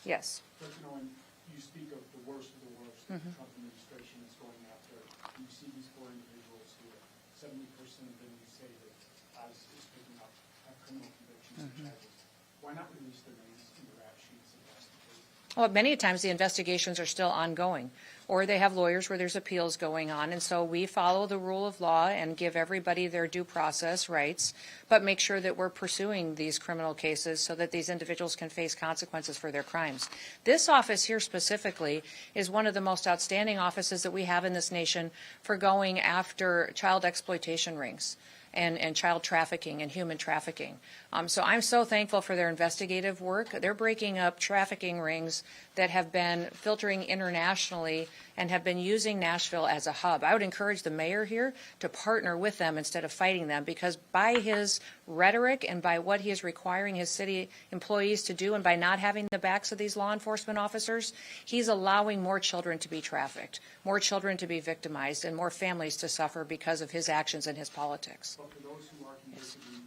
Yes. Kristi Noem, you speak of the worst that the Trump administration is going after. You see these four individuals who are 70% of them you say that ICE is picking up have criminal convictions and charges. Why not release their names in the rap sheets and investigate? Well, many times the investigations are still ongoing, or they have lawyers where there's appeals going on, and so we follow the rule of law and give everybody their due process rights, but make sure that we're pursuing these criminal cases so that these individuals can face consequences for their crimes. This office here specifically is one of the most outstanding offices that we have in this nation for going after child exploitation rings and child trafficking and human trafficking. So I'm so thankful for their investigative work. They're breaking up trafficking rings that have been filtering internationally and have been using Nashville as a hub. I would encourage the mayor here to partner with them instead of fighting them, because by his rhetoric and by what he is requiring his city employees to do and by not having the backs of these law enforcement officers, he's allowing more children to be trafficked, more children to be victimized, and more families to suffer because of his actions and his politics. But for those who are convicted and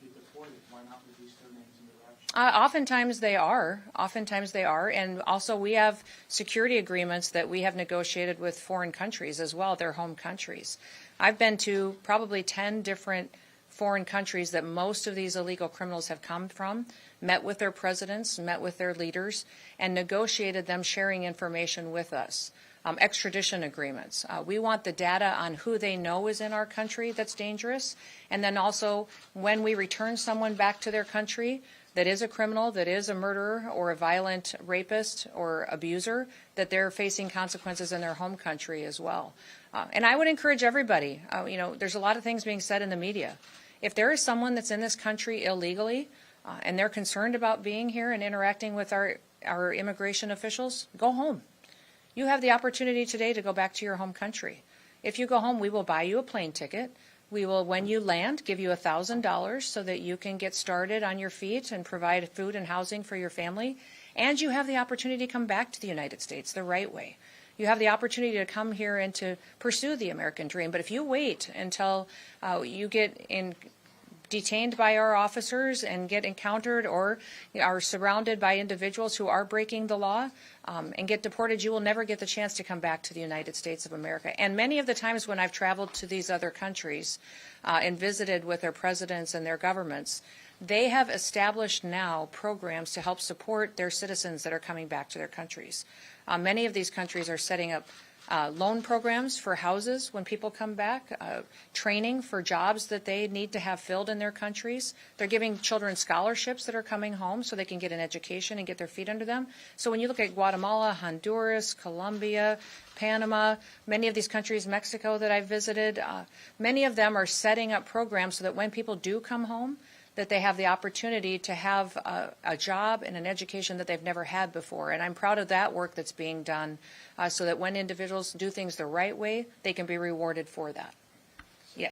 get deported, why not release their names in the rap sheet? Oftentimes they are. Oftentimes they are. And also we have security agreements that we have negotiated with foreign countries as well, their home countries. I've been to probably 10 different foreign countries that most of these illegal criminals have come from, met with their presidents, met with their leaders, and negotiated them sharing information with us. Extradition agreements. We want the data on who they know is in our country that's dangerous, and then also when we return someone back to their country that is a criminal, that is a murderer or a violent rapist or abuser, that they're facing consequences in their home country as well. And I would encourage everybody, there's a lot of things being said in the media. If there is someone that's in this country illegally and they're concerned about being here and interacting with our immigration officials, go home. You have the opportunity today to go back to your home country. If you go home, we will buy you a plane ticket. We will, when you land, give you $1,000 so that you can get started on your feet and provide food and housing for your family. And you have the opportunity to come back to the United States the right way. You have the opportunity to come here and to pursue the American dream. But if you wait until you get detained by our officers and get encountered or are surrounded by individuals who are breaking the law and get deported, you will never get the chance to come back to the United States of America. And many of the times when I've traveled to these other countries and visited with their presidents and their governments, they have established now programs to help support their citizens that are coming back to their countries. Many of these countries are setting up loan programs for houses when people come back, training for jobs that they need to have filled in their countries. They're giving children scholarships that are coming home so they can get an education and get their feet under them. So when you look at Guatemala, Honduras, Colombia, Panama, many of these countries, Mexico that I've visited, many of them are setting up programs so that when people do come home, that they have the opportunity to have a job and an education that they've never had before. And I'm proud of that work that's being done so that when individuals do things the right way, they can be rewarded for that.